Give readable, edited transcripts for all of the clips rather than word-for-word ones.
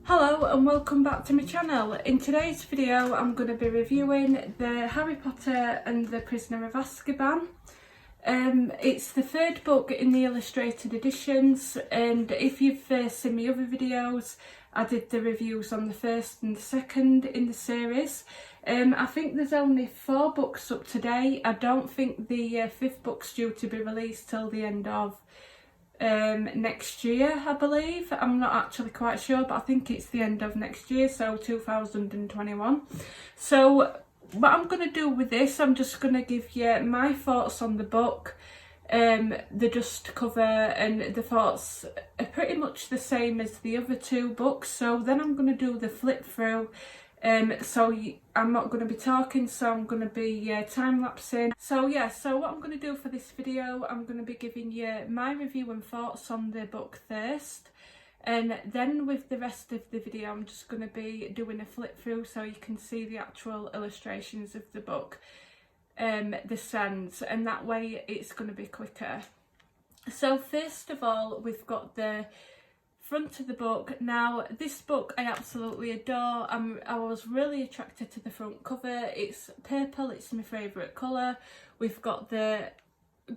Hello and welcome back to my channel. In today's video I'm going to be reviewing the Harry Potter and the Prisoner of Azkaban. It's the third book in the illustrated editions, and if you've seen my other videos, I did the reviews on the first and the second in the series. I think there's only 4 books up to date. I don't think the 5th book's due to be released till the end of next year, I believe. I'm not actually quite sure, but I think it's the end of next year, so 2021. So what I'm going to do with this, I'm just going to give you my thoughts on the book. The dust cover and the thoughts are pretty much the same as the other 2 books, so then I'm going to do the flip through. I'm not going to be talking, so I'm going to be time-lapsing. So what I'm going to do for this video, I'm going to be giving you my review and thoughts on the book first, and then with the rest of the video I'm just going to be doing a flip through so you can see the actual illustrations of the book, the sands, and that way it's going to be quicker. So first of all, we've got the front of the book. Now this book I absolutely adore. I was really attracted to the front cover. It's purple, it's my favourite colour. We've got the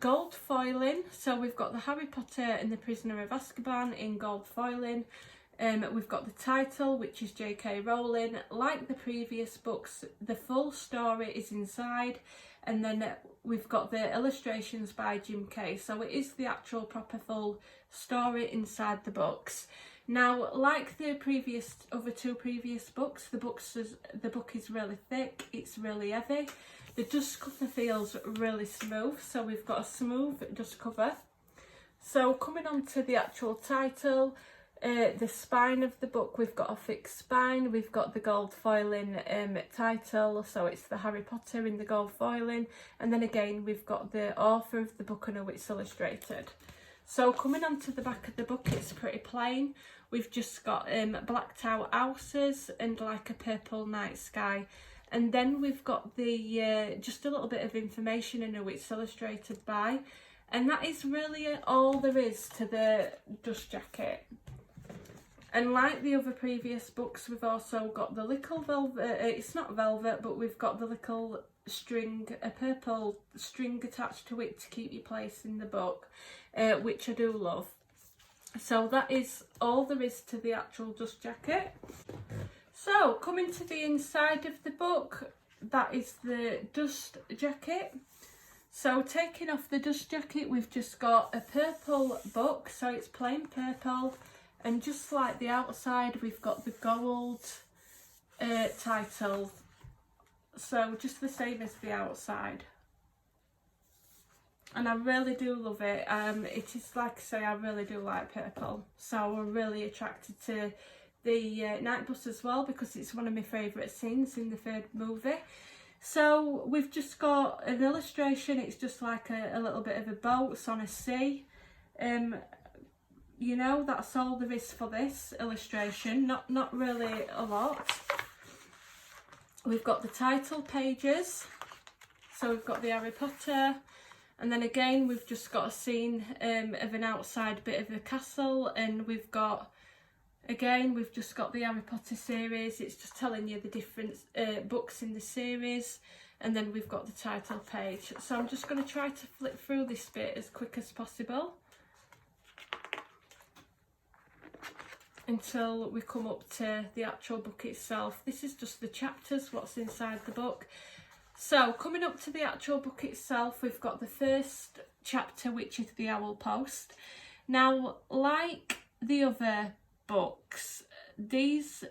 gold foiling, so we've got the Harry Potter and the Prisoner of Azkaban in gold foiling. We've got the title, which is J.K. Rowling. Like the previous books, the full story is inside, and then we've got the illustrations by Jim Kay, so it is the actual proper full story inside the books. Now, like the other 2 previous books, the book is really thick, it's really heavy. The dust cover feels really smooth, so we've got a smooth dust cover. So coming on to the actual title, the spine of the book, we've got a thick spine, we've got the gold foiling title, so it's the Harry Potter in the gold foiling, and then again we've got the author of the book and how it's illustrated. So coming on to the back of the book, it's pretty plain. We've just got blacked out houses and like a purple night sky, and then we've got the just a little bit of information and who it's illustrated by, and that is really all there is to the dust jacket. And like the other previous books, we've also got the little velvet, it's not velvet, but we've got the little string, a purple string attached to it to keep your place in the book, which I do love. So that is all there is to the actual dust jacket. So coming to the inside of the book, that is the dust jacket. So taking off the dust jacket, we've just got a purple book, so it's plain purple. And just like the outside, we've got the gold title, so just the same as the outside. And I really do love it. It is, like I say, I really do like purple, so I'm really attracted to the night bus as well, because it's one of my favourite scenes in the 3rd movie. So we've just got an illustration. It's just like a little bit of a boat on a sea. You know, that's all there is for this illustration, not really a lot. We've got the title pages, so we've got the Harry Potter, and then again we've just got a scene of an outside bit of a castle, and we've just got the Harry Potter series. It's just telling you the different books in the series, and then we've got the title page. So I'm just going to try to flip through this bit as quick as possible until we come up to the actual book itself. This is just the chapters, what's inside the book. So coming up to the actual book itself, we've got the first chapter, which is the Owl Post. Now, like the other books, these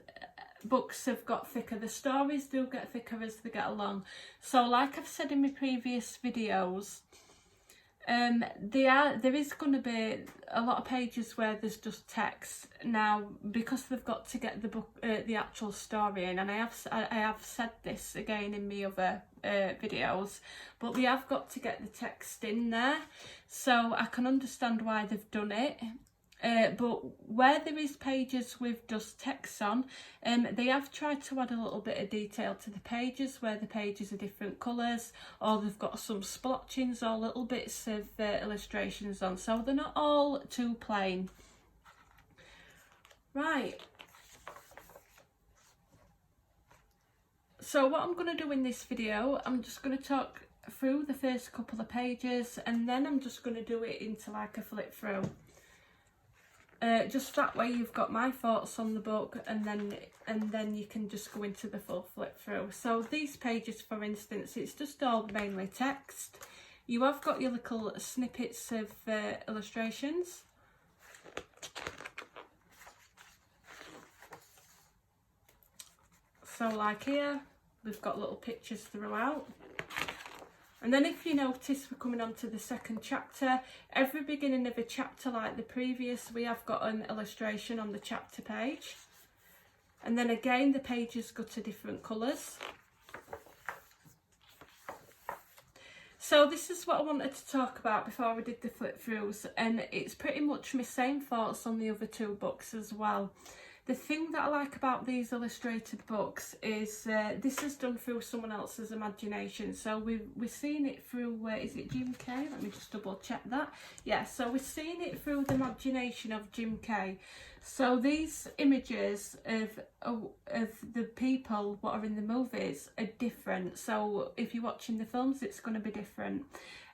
books have got thicker. The stories do get thicker as they get along. So like I've said in my previous videos, there is going to be a lot of pages where there's just text. Now, because they've got to get the book, the actual story in, and I have said this again in my other videos, but they have got to get the text in there, so I can understand why they've done it. But where there is pages with just text on, they have tried to add a little bit of detail to the pages where the pages are different colours, or they've got some splotchings or little bits of illustrations on, so they're not all too plain. Right, So what I'm going to do in this video, I'm just going to talk through the first couple of pages, and then I'm just going to do it into like a flip through. Just that way you've got my thoughts on the book, and then you can just go into the full flip through. So these pages, for instance, it's just all mainly text. You have got your little snippets of illustrations. So like here, we've got little pictures throughout. And then if you notice, we're coming on to the second chapter. Every beginning of a chapter, like the previous, we have got an illustration on the chapter page. And then again, the pages go to different colours. So this is what I wanted to talk about before we did the flip throughs, and it's pretty much my same thoughts on the other two books as well. The thing that I like about these illustrated books is this is done through someone else's imagination. So we've seen it through, is it Jim Kay? Let me just double check that. Yeah, so we've seen it through the imagination of Jim Kay. So these images of the people what are in the movies are different. So if you're watching the films, it's going to be different.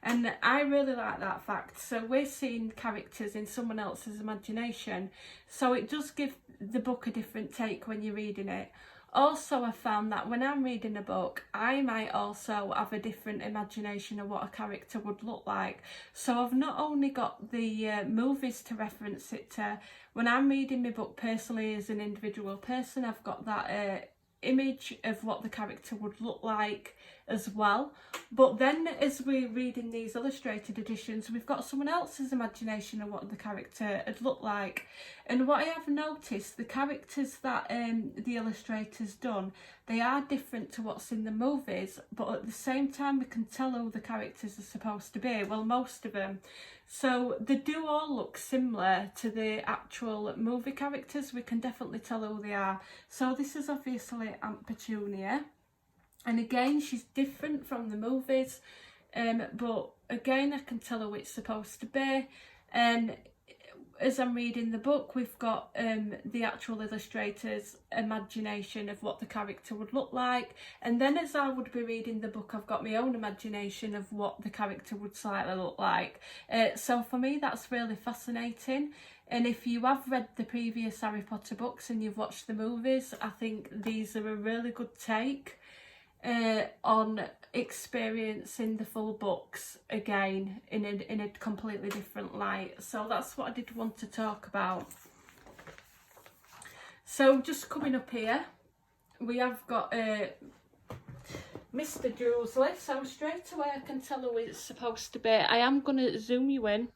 And I really like that fact. So we're seeing characters in someone else's imagination. So it does give the book a different take when you're reading it. Also, I found that when I'm reading a book, I might also have a different imagination of what a character would look like. So I've not only got the movies to reference it to, when I'm reading my book personally as an individual person, I've got that image of what the character would look like as well. But then as we're reading these illustrated editions, we've got someone else's imagination of what the character would look like. And what I have noticed, the characters that the illustrator's done, they are different to what's in the movies, but at the same time we can tell who the characters are supposed to be, well, most of them. So they do all look similar to the actual movie characters. We can definitely tell who they are. So this is obviously Aunt Petunia, and again she's different from the movies, but again I can tell who it's supposed to be. And as I'm reading the book, we've got the actual illustrator's imagination of what the character would look like, and then as I would be reading the book, I've got my own imagination of what the character would slightly look like. So for me, that's really fascinating. And if you have read the previous Harry Potter books and you've watched the movies, I think these are a really good take on experiencing the full books again in a completely different light. So that's what I did want to talk about. So just coming up here, we have got Mr. Dursley. So straight away I can tell who it's supposed to be. I am going to zoom you in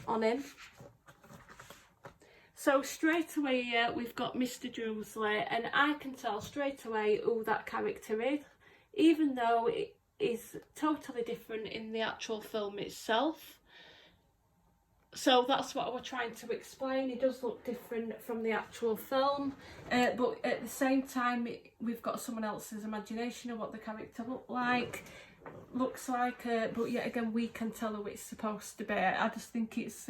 on him. So straight away here we've got Mr. Dursley, and I can tell straight away who that character is, even though it is totally different in the actual film itself. So that's what I was trying to explain. It does look different from the actual film, but at the same time we've got someone else's imagination of what the character looks like, but yet again we can tell who it's supposed to be. I just think it's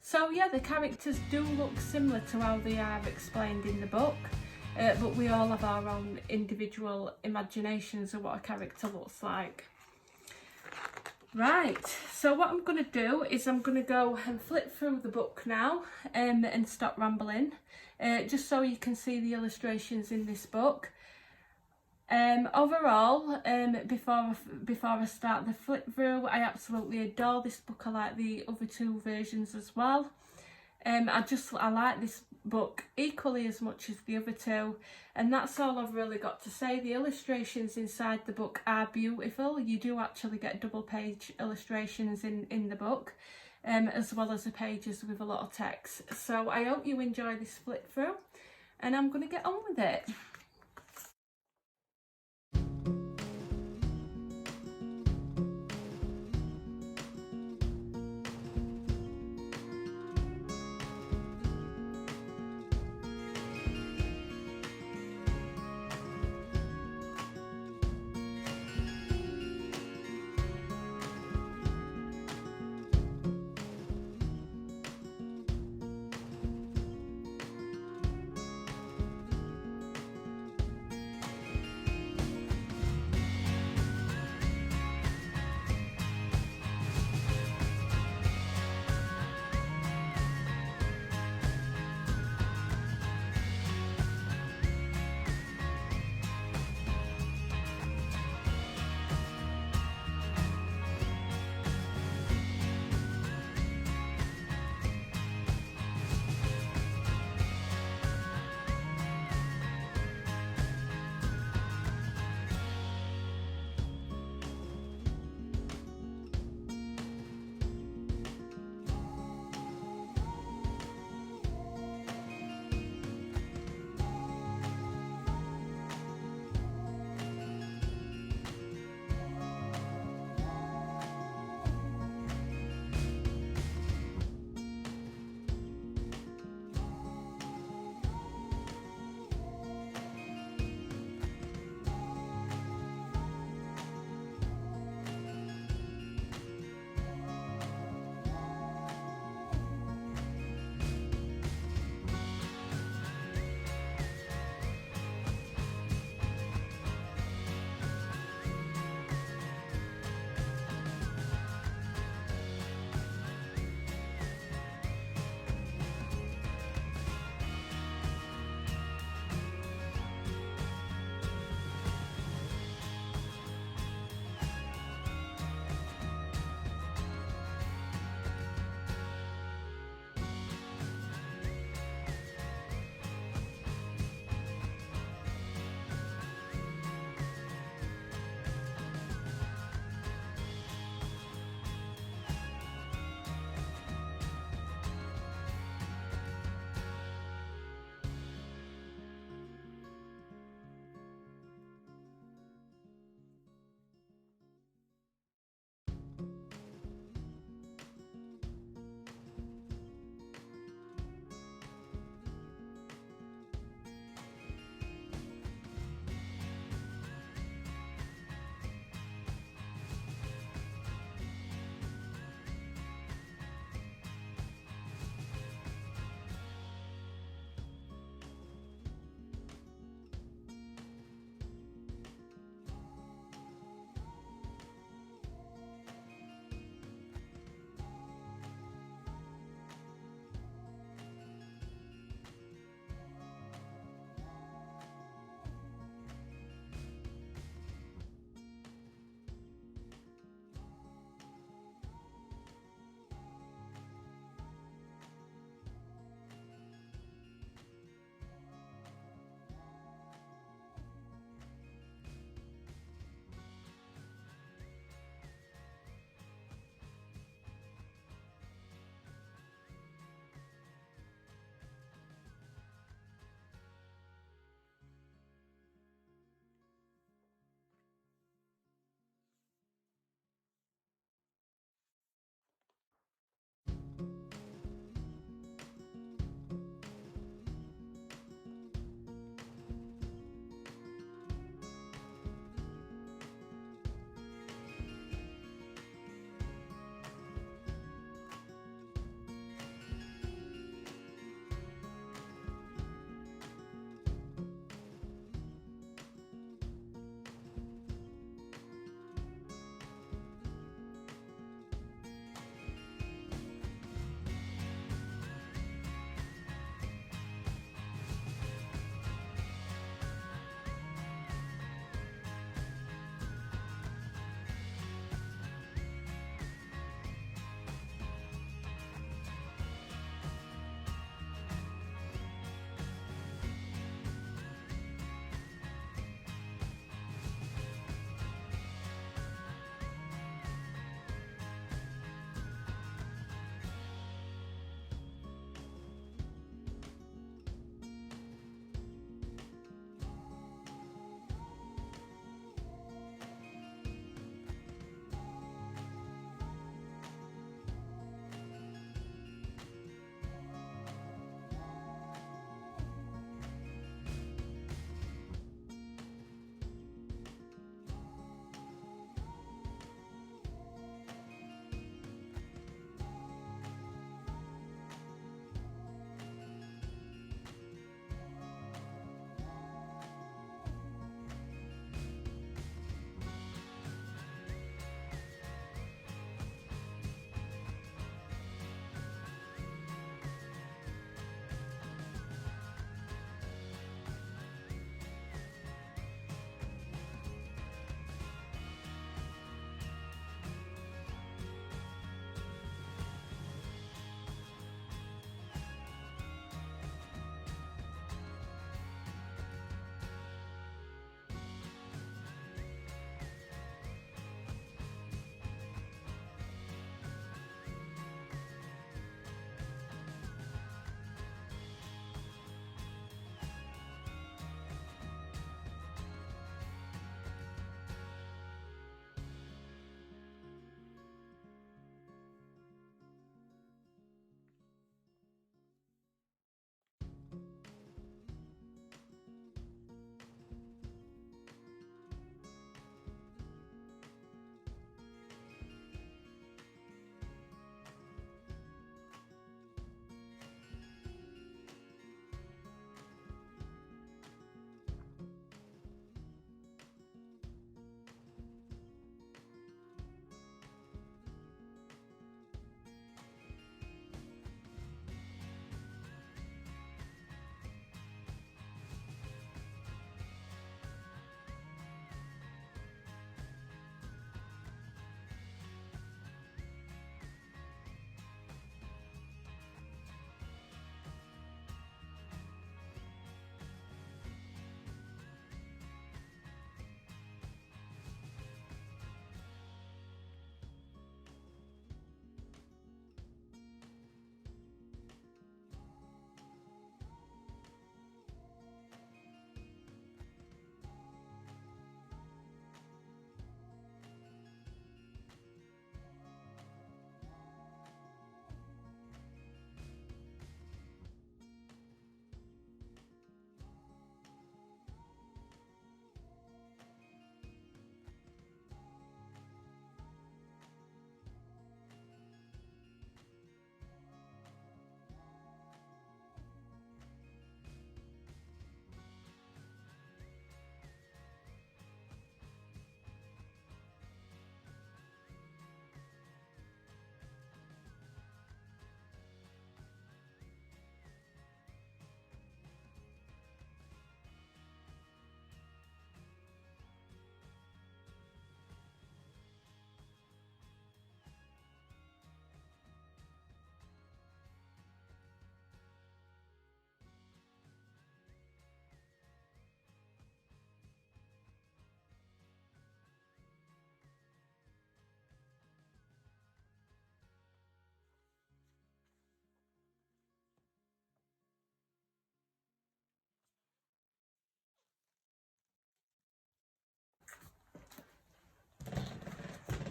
so yeah, the characters do look similar to how they are explained in the book, but we all have our own individual imaginations of what a character looks like. Right, so what I'm going to do is I'm going to go and flip through the book now and stop rambling, just so you can see the illustrations in this book. Overall, before I start the flip through, I absolutely adore this book. I like the other two versions as well. I like this book equally as much as the other two, and that's all I've really got to say. The illustrations inside the book are beautiful. You do actually get double page illustrations in the book, as well as the pages with a lot of text. So I hope you enjoy this flip through, and I'm going to get on with it.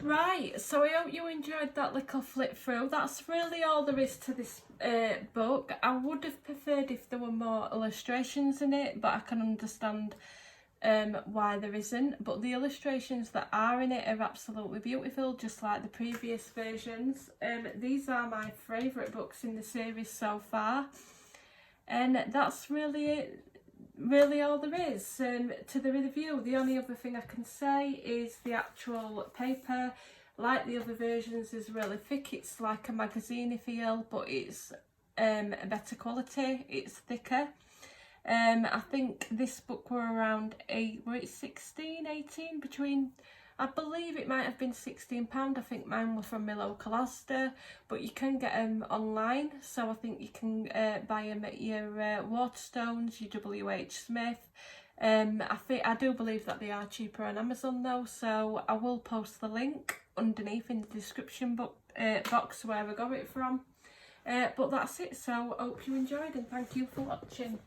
Right, so I hope you enjoyed that little flip through. That's really all there is to this book. I would have preferred if there were more illustrations in it, but I can understand why there isn't. But the illustrations that are in it are absolutely beautiful, just like the previous versions. These are my favourite books in the series so far, and that's really it. Really all there is to the review. The only other thing I can say is the actual paper, like the other versions, is really thick. It's like a magazine feel, but it's a better quality, it's thicker. I think this book were around 16, 18, between, I believe it might have been £16. I think mine were from my local Asda, but you can get them online, so I think you can buy them at your Waterstones, your WH Smith. I do believe that they are cheaper on Amazon though, so I will post the link underneath in the description box where I got it from. But that's it, so I hope you enjoyed and thank you for watching.